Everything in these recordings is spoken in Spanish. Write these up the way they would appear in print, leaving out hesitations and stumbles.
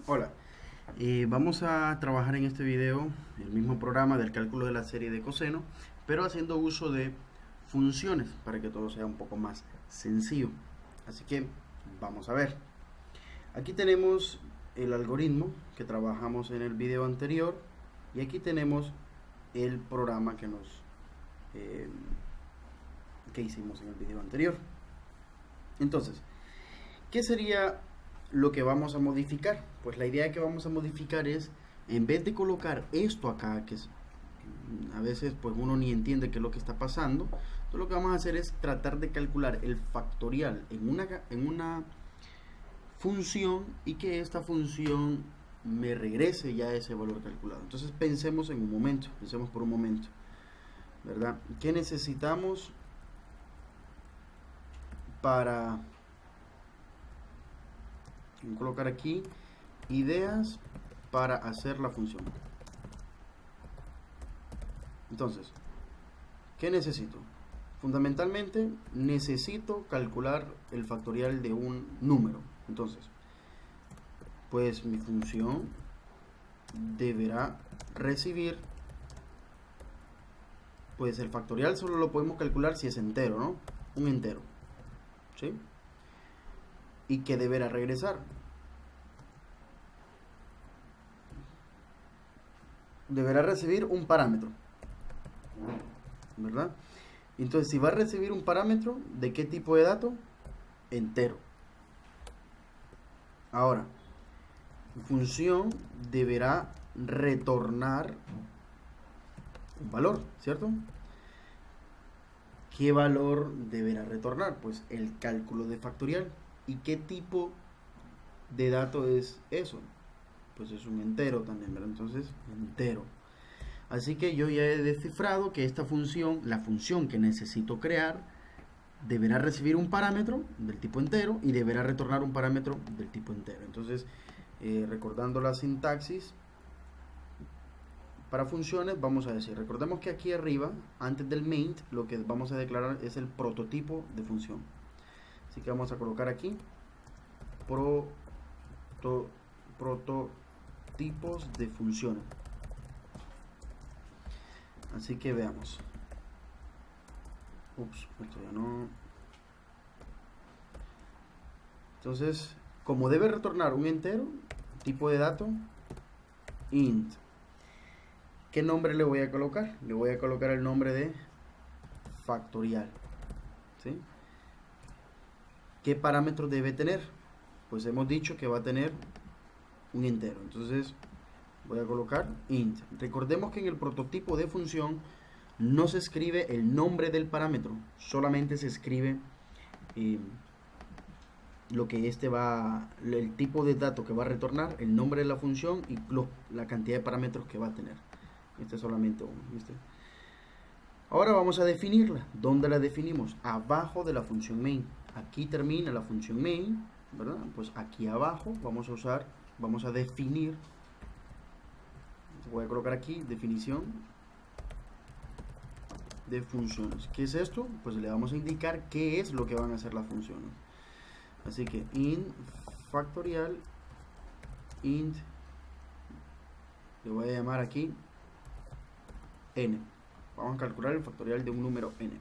Hola, vamos a trabajar en este video el mismo programa del cálculo de la serie de coseno, pero haciendo uso de funciones para que todo sea un poco más sencillo. Así que vamos a ver. Aquí tenemos el algoritmo que trabajamos en el video anterior y aquí tenemos el programa eh, que hicimos en el video anterior. Entonces, ¿qué sería lo que vamos a modificar? Pues la idea que vamos a modificar es, en vez de colocar esto acá, que es, a veces pues uno ni entiende qué es lo que está pasando, entonces lo que vamos a hacer es tratar de calcular el factorial en una función y que esta función me regrese ya ese valor calculado. Entonces pensemos por un momento, ¿verdad? ¿Qué necesitamos para... Voy a colocar aquí ideas para hacer la función? Entonces, ¿qué necesito? Fundamentalmente necesito calcular el factorial de un número. Entonces, pues mi función deberá recibir, pues el factorial solo lo podemos calcular si es entero, ¿no? Un entero, ¿sí? ¿Y qué deberá regresar? Deberá recibir un parámetro, ¿verdad? Entonces, si va a recibir un parámetro, ¿de qué tipo de dato? Entero. Ahora, función deberá retornar un valor, ¿cierto? ¿Qué valor deberá retornar? Pues el cálculo de factorial. ¿Y qué tipo de dato es eso? Pues es un entero también, ¿verdad? Entonces, entero. Así que yo ya he descifrado que esta función, la función que necesito crear, deberá recibir un parámetro del tipo entero y deberá retornar un parámetro del tipo entero. Entonces, recordando la sintaxis para funciones, vamos a decir, recordemos que aquí arriba, antes del main, lo que vamos a declarar es el prototipo de función. Así que vamos a colocar aquí prototipos de funciones. Así que veamos. Ups, esto ya no. Entonces, como debe retornar un entero, tipo de dato, int. ¿Qué nombre le voy a colocar? Le voy a colocar el nombre de factorial. ¿Sí? ¿Qué parámetros debe tener? Pues hemos dicho que va a tener un entero. Entonces, voy a colocar int. Recordemos que en el prototipo de función no se escribe el nombre del parámetro, solamente se escribe lo que el tipo de dato que va a retornar, el nombre de la función y la cantidad de parámetros que va a tener. Este es solamente uno, ¿viste? Ahora vamos a definirla. ¿Dónde la definimos? Abajo de la función main. Aquí termina la función main, ¿verdad? Pues aquí abajo vamos a definir. Voy a colocar aquí definición de funciones. ¿Qué es esto? Pues le vamos a indicar qué es lo que van a hacer las funciones. Así que int factorial int, le voy a llamar aquí n. Vamos a calcular el factorial de un número n.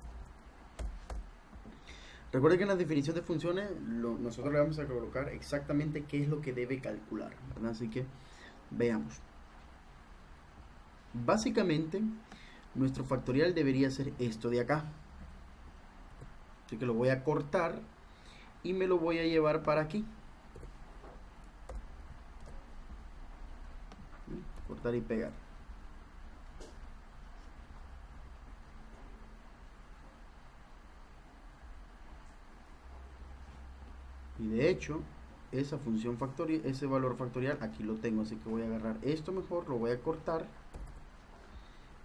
Recuerden que en la definición de funciones nosotros le vamos a colocar exactamente qué es lo que debe calcular, ¿verdad? Así que veamos. Básicamente nuestro factorial debería ser esto de acá. Así que lo voy a cortar y me lo voy a llevar para aquí. Cortar y pegar. Y de hecho, esa función factorial, ese valor factorial, aquí lo tengo. Así que voy a agarrar esto mejor, lo voy a cortar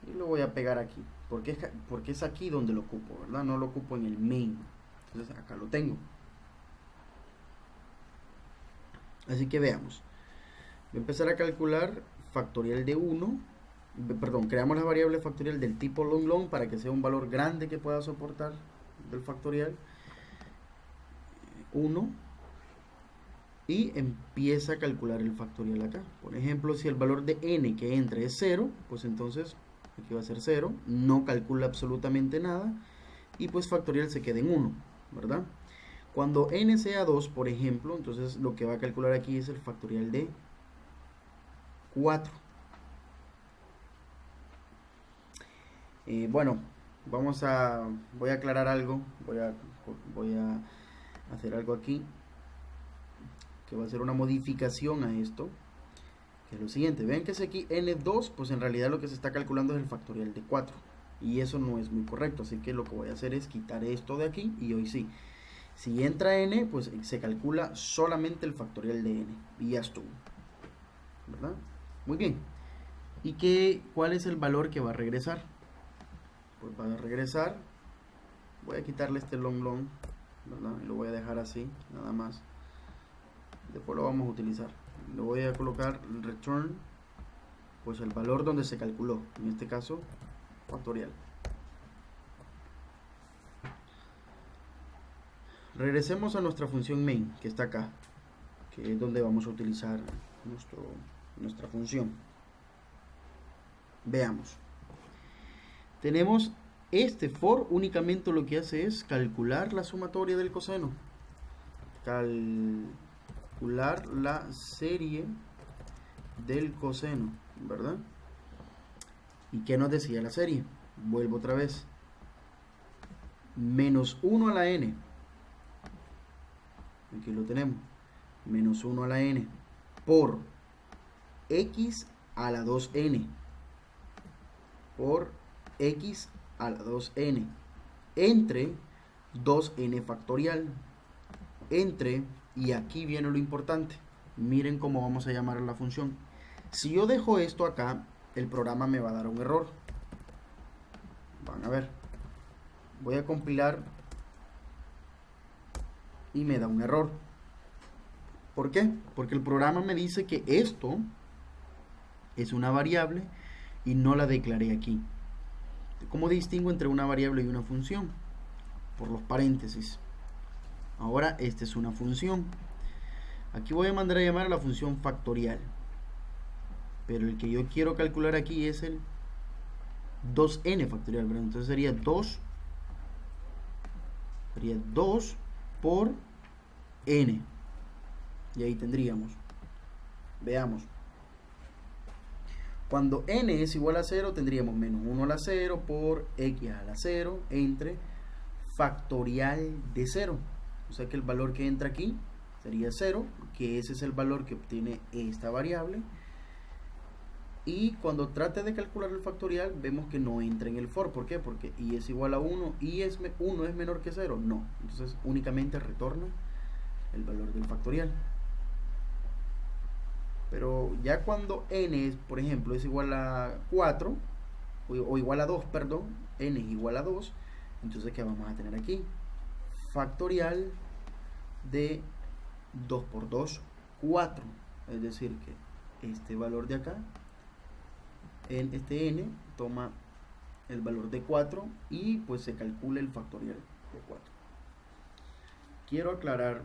y lo voy a pegar aquí. Porque es aquí donde lo ocupo, ¿verdad? No lo ocupo en el main. Entonces acá lo tengo. Así que veamos. Voy a empezar a calcular factorial de 1. Perdón, creamos la variable factorial del tipo long long para que sea un valor grande que pueda soportar del factorial. 1 y empieza a calcular el factorial acá. Por ejemplo, si el valor de n que entra es 0, pues entonces aquí va a ser 0, no calcula absolutamente nada y pues factorial se queda en 1, ¿verdad? Cuando n sea 2, por ejemplo, entonces lo que va a calcular aquí es el factorial de 4. Bueno, voy a aclarar algo, voy a hacer algo aquí que va a ser una modificación a esto, que es lo siguiente. Ven que si aquí n2, pues en realidad lo que se está calculando es el factorial de 4 y eso no es muy correcto, así que lo que voy a hacer es quitar esto de aquí y hoy sí, si entra n, pues se calcula solamente el factorial de n y ya estuvo, ¿verdad? Muy bien. ¿Y cuál es el valor que va a regresar? Pues va a regresar, voy a quitarle este long, ¿verdad? Y lo voy a dejar así, nada más. Después lo vamos a utilizar. Le voy a colocar return, pues el valor donde se calculó, en este caso, factorial. Regresemos a nuestra función main, que está acá, que es donde vamos a utilizar nuestra función. Veamos. Tenemos este for, únicamente lo que hace es calcular la sumatoria del coseno. Calcular la serie del coseno, ¿verdad? ¿Y qué nos decía la serie? Vuelvo otra vez. Menos 1 a la n. Aquí lo tenemos. Menos 1 a la n por x a la 2n. Por x a la 2n. Entre 2n factorial. Entre, y aquí viene lo importante. Miren cómo vamos a llamar a la función. Si yo dejo esto acá, el programa me va a dar un error. Van a ver. Voy a compilar y me da un error. ¿Por qué? Porque el programa me dice que esto es una variable y no la declaré aquí. ¿Cómo distingo entre una variable y una función? Por los paréntesis. Ahora esta es una función. Aquí voy a mandar a llamar a la función factorial. Pero el que yo quiero calcular aquí es el 2n factorial, ¿verdad? Entonces sería 2 por n. Y ahí tendríamos. Veamos. Cuando n es igual a 0, tendríamos menos 1 a la 0 por x a la 0 entre factorial de 0. O sea que el valor que entra aquí sería 0, que ese es el valor que obtiene esta variable. Y cuando trate de calcular el factorial, vemos que no entra en el for. ¿Por qué? Porque y es igual a 1 y 1 es menor que 0. No. Entonces únicamente retorna el valor del factorial. Pero ya cuando n, por ejemplo, es igual a 4, o igual a 2, perdón, n es igual a 2, entonces ¿qué vamos a tener aquí? Factorial de 2 por 2, 4. Es decir, que este valor de acá, este n, toma el valor de 4 y pues se calcula el factorial de 4. Quiero aclarar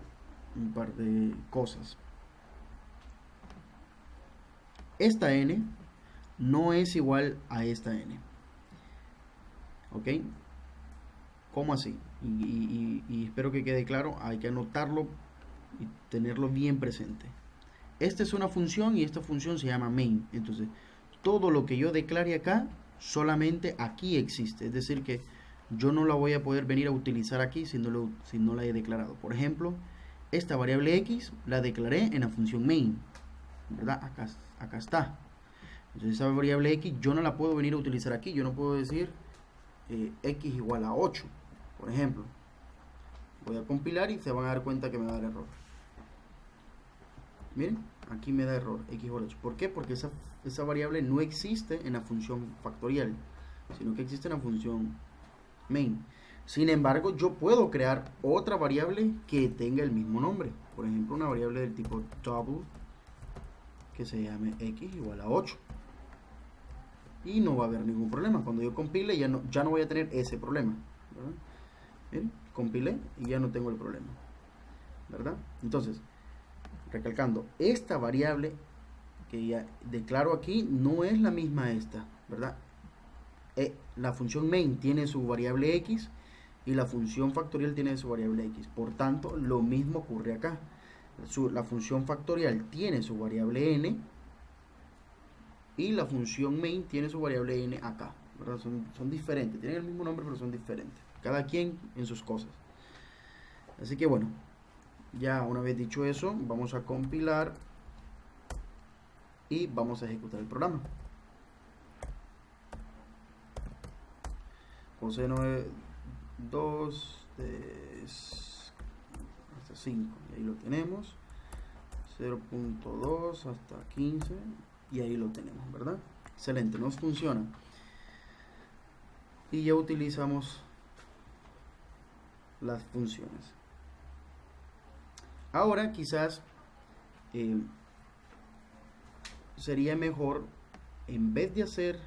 un par de cosas. Esta n no es igual a esta n. ¿Ok? ¿Cómo así? Y espero que quede claro, hay que anotarlo y tenerlo bien presente. Esta es una función y esta función se llama main. Entonces, todo lo que yo declare acá, solamente aquí existe. Es decir que yo no la voy a poder venir a utilizar aquí si no la he declarado. Por ejemplo, esta variable x la declaré en la función main, ¿verdad? Acá está. Entonces esa variable x yo no la puedo venir a utilizar aquí. Yo no puedo decir x igual a 8, por ejemplo. Voy a compilar y se van a dar cuenta que me va a dar error. Miren, aquí me da error, x igual a 8. ¿Por qué? Porque esa variable no existe en la función factorial, sino que existe en la función main. Sin embargo, yo puedo crear otra variable que tenga el mismo nombre. Por ejemplo, una variable del tipo double que se llame x igual a 8. Y no va a haber ningún problema. Cuando yo compile ya no voy a tener ese problema, ¿verdad? Bien, compilé y ya no tengo el problema, ¿verdad? Entonces, recalcando, esta variable que ya declaro aquí no es la misma a esta, ¿verdad? La función main tiene su variable x y la función factorial tiene su variable x. Por tanto, lo mismo ocurre acá. La función factorial tiene su variable n y la función main tiene su variable n acá, ¿verdad? Son diferentes, tienen el mismo nombre pero son diferentes, cada quien en sus cosas. Así que bueno, ya una vez dicho eso, vamos a compilar y vamos a ejecutar el programa. Coseno de 2 hasta 5, y ahí lo tenemos, 0.2 hasta 15, y ahí lo tenemos, ¿verdad? Excelente, nos funciona. Y ya utilizamos las funciones. Ahora quizás sería mejor, en vez de hacer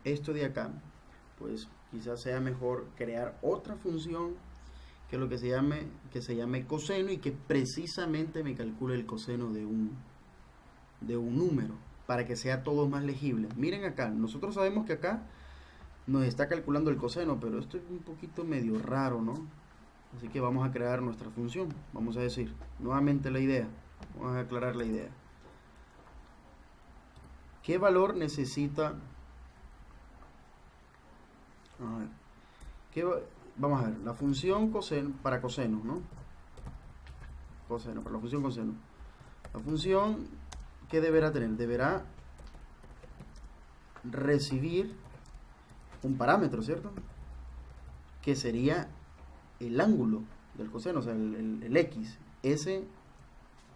esto de acá, pues quizás sea mejor crear otra función que lo que se llame coseno, y que precisamente me calcule el coseno de un número, para que sea todo más legible. Miren acá, nosotros sabemos que acá nos está calculando el coseno, pero esto es un poquito medio raro, ¿no? Así que vamos a crear nuestra función. Vamos a decir nuevamente la idea, vamos a aclarar la idea. ¿Qué valor necesita? A ver, vamos a ver, la función coseno, para coseno, ¿no? Coseno, para la función coseno. La función, ¿qué deberá tener? Deberá recibir un parámetro, ¿cierto? Que sería el ángulo del coseno, o sea, el x. Ese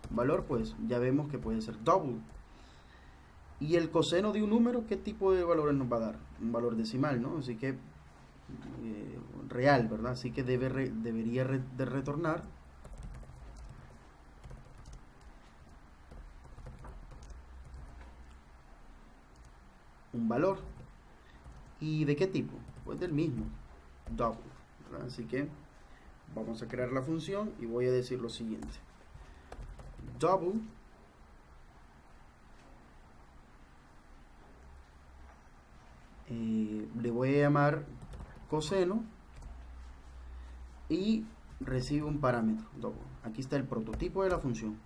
valor, pues, ya vemos que puede ser double. Y el coseno de un número, ¿qué tipo de valores nos va a dar? Un valor decimal, ¿no? Así que real, ¿verdad? Así que debería de retornar un valor. ¿Y de qué tipo? Pues del mismo, double, ¿verdad? Así que vamos a crear la función y voy a decir lo siguiente: double le voy a llamar coseno y recibe un parámetro double. Aquí está el prototipo de la función.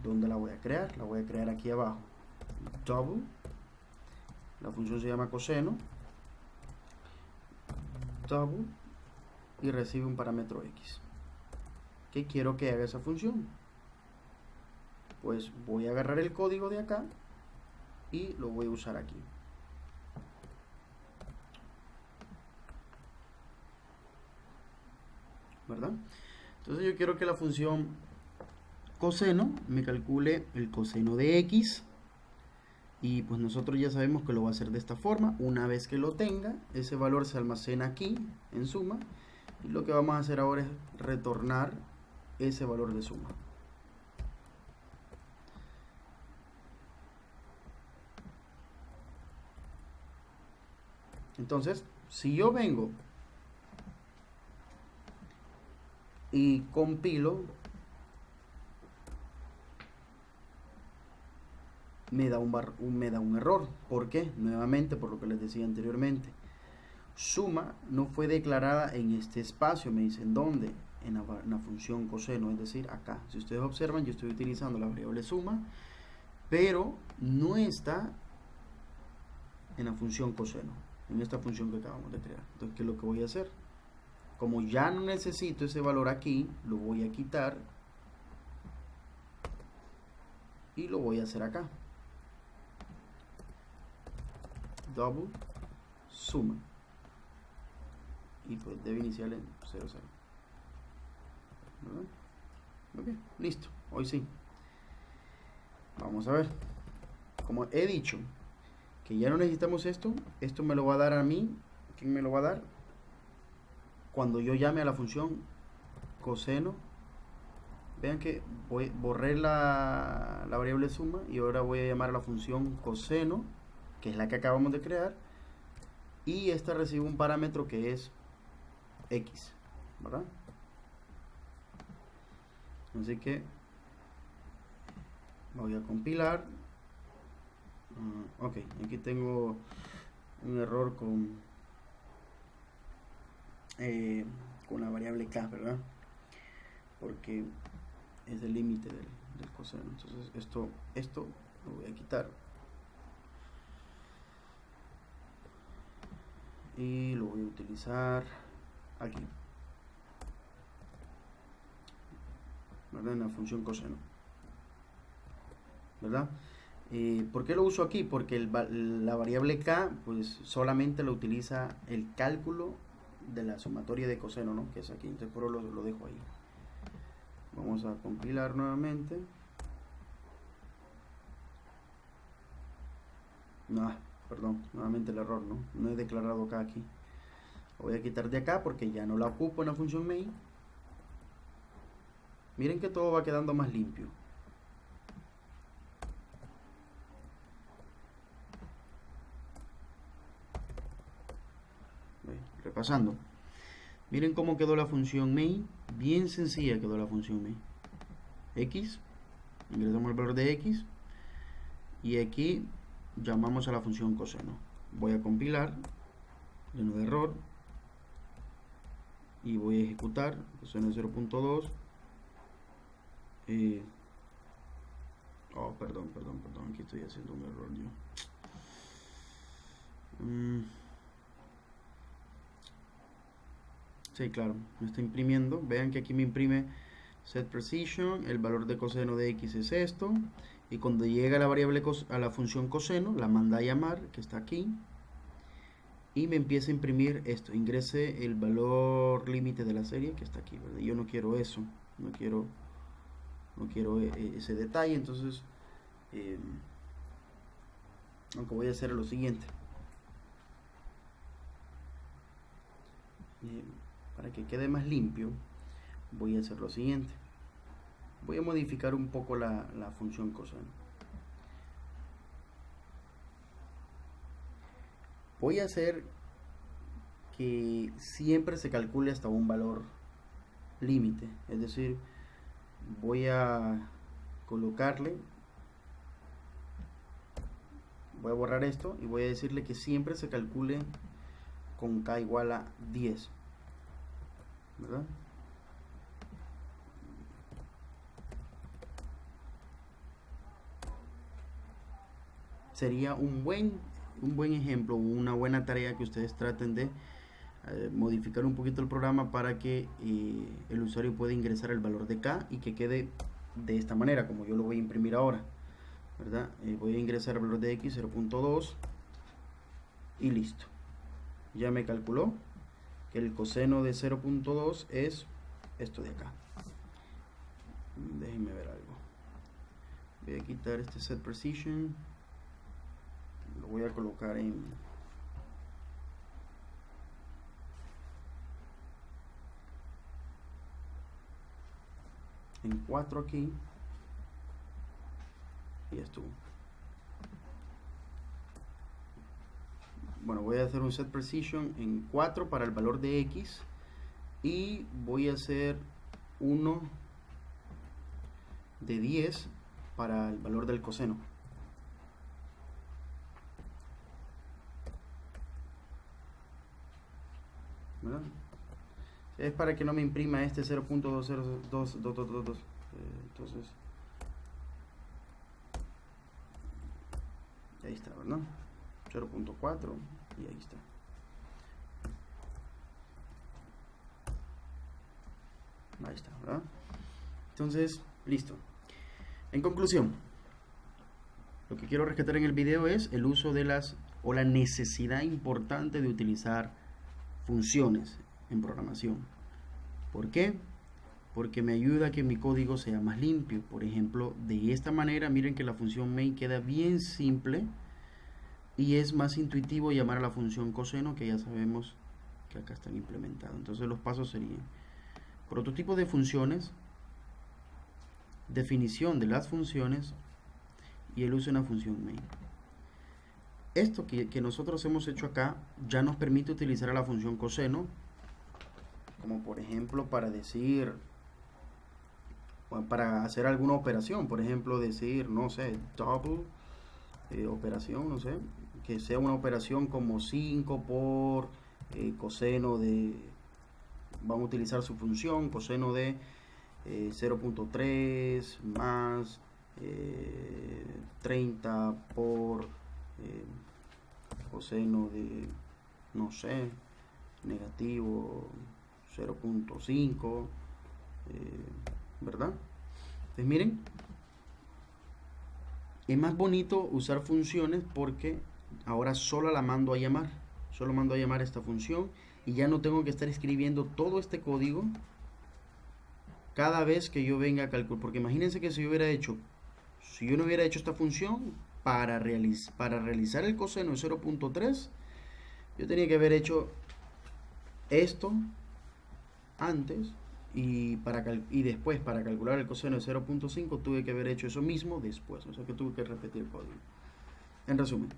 ¿Dónde la voy a crear? La voy a crear aquí abajo. Double, la función se llama coseno, double, y recibe un parámetro x. ¿Qué quiero que haga esa función? Pues voy a agarrar el código de acá y lo voy a usar aquí. ¿Verdad? Entonces yo quiero que la función coseno me calcule el coseno de x, y pues nosotros ya sabemos que lo va a hacer de esta forma. Una vez que lo tenga, ese valor se almacena aquí en suma, y lo que vamos a hacer ahora es retornar ese valor de suma. Entonces, si yo vengo y compilo, me da un error. ¿Por qué? Nuevamente, por lo que les decía anteriormente, suma no fue declarada en este espacio. Me dicen dónde, en la función coseno, es decir, acá. Si ustedes observan, yo estoy utilizando la variable suma, pero no está en la función coseno, en esta función que acabamos de crear. Entonces, ¿qué es lo que voy a hacer? Como ya no necesito ese valor aquí, lo voy a quitar y lo voy a hacer acá. Double suma, y pues debe iniciar en 0, 0. ¿verdad? Ok, listo, hoy sí. Vamos a ver. Como he dicho que ya no necesitamos esto me lo va a dar a mí. ¿Quién me lo va a dar? Cuando yo llame a la función coseno. Vean que borré la variable suma, y ahora voy a llamar a la función coseno, que es la que acabamos de crear, y esta recibe un parámetro que es x, ¿verdad? Así que voy a compilar. Ok, aquí tengo un error con la variable k, ¿verdad? Porque es el límite del coseno. Entonces esto lo voy a quitar y lo voy a utilizar aquí, ¿verdad? En la función coseno, ¿verdad? ¿Por qué lo uso aquí? Porque la variable k pues solamente lo utiliza el cálculo de la sumatoria de coseno, ¿no? Que es aquí. Entonces por eso lo dejo ahí. Vamos a compilar nuevamente. Perdón, nuevamente el error, ¿no? No he declarado k aquí. Lo voy a quitar de acá porque ya no la ocupo en la función main. Miren que todo va quedando más limpio. Repasando. Miren cómo quedó la función main. Bien sencilla quedó la función main. X. Ingresamos el valor de X. Y aquí llamamos a la función coseno. Voy a compilar. Lleno de error. Y voy a ejecutar. Coseno de 0.2. Perdón. Aquí estoy haciendo un error yo. Sí, claro, me está imprimiendo. Vean que aquí me imprime set precision, el valor de coseno de x es esto, y cuando llega la variable a la función coseno, la manda a llamar, que está aquí, y me empieza a imprimir esto, ingrese el valor límite de la serie, que está aquí, ¿verdad? Yo no quiero eso, no quiero ese detalle, entonces aunque voy a hacer lo siguiente. Para que quede más limpio, voy a hacer lo siguiente. Voy a modificar un poco la función coseno. Voy a hacer que siempre se calcule hasta un valor límite. Es decir, voy a colocarle, voy a borrar esto y voy a decirle que siempre se calcule con k igual a 10, ¿verdad? Sería un buen ejemplo, una buena tarea que ustedes traten de modificar un poquito el programa para que el usuario pueda ingresar el valor de k y que quede de esta manera, como yo lo voy a imprimir ahora, ¿verdad? Voy a ingresar el valor de x 0.2 y listo. Ya me calculó que el coseno de 0.2 es esto de acá. Déjenme ver algo. Voy a quitar este set precision, lo voy a colocar en 4 aquí y estuvo. Bueno, voy a hacer un set precision en 4 para el valor de x y voy a hacer uno de 10 para el valor del coseno. ¿Verdad? Es para que no me imprima este 0.2022222. Entonces ahí está, ¿verdad? 0.4 y ahí está. Ahí está, ¿verdad? Entonces, listo. En conclusión, lo que quiero rescatar en el video es el uso de la necesidad importante de utilizar funciones en programación. ¿Por qué? Porque me ayuda a que mi código sea más limpio. Por ejemplo, de esta manera, miren que la función main queda bien simple y es más intuitivo llamar a la función coseno, que ya sabemos que acá están implementados. Entonces los pasos serían: prototipo de funciones, definición de las funciones y el uso de una función main. Esto que nosotros hemos hecho acá ya nos permite utilizar a la función coseno, como por ejemplo para decir para hacer alguna operación, por ejemplo, decir, no sé, double operación, no sé, que sea una operación como 5 por coseno de, vamos a utilizar su función, coseno de 0.3 más 30 por coseno de, no sé, negativo 0.5, ¿verdad? Entonces miren, es más bonito usar funciones porque ahora solo la mando a llamar. Solo mando a llamar esta función y ya no tengo que estar escribiendo todo este código cada vez que yo venga a calcular. Porque imagínense que si yo no hubiera hecho esta función para realizar el coseno de 0.3, yo tenía que haber hecho esto antes y después para calcular el coseno de 0.5 tuve que haber hecho eso mismo después, o sea que tuve que repetir el código. En resumen,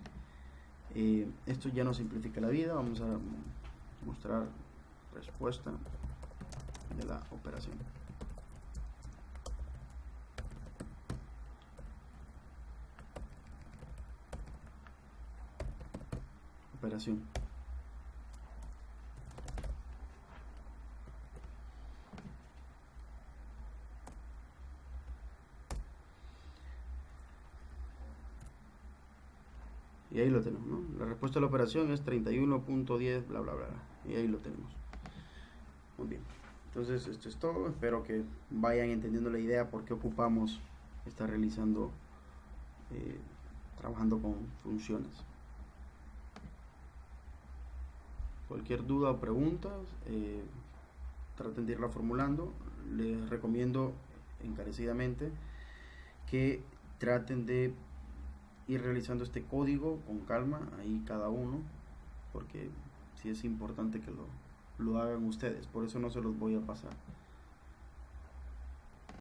esto ya nos simplifica la vida. Vamos a mostrar respuesta de la operación. Operación. Y ahí lo tenemos, ¿no? La respuesta de la operación es 31.10, bla, bla, bla. Y ahí lo tenemos. Muy bien. Entonces, esto es todo. Espero que vayan entendiendo la idea por qué ocupamos estar realizando, trabajando con funciones. Cualquier duda o preguntas, traten de irla formulando. Les recomiendo encarecidamente que traten de ir realizando este código con calma, ahí cada uno, porque sí es importante que lo hagan ustedes, por eso no se los voy a pasar.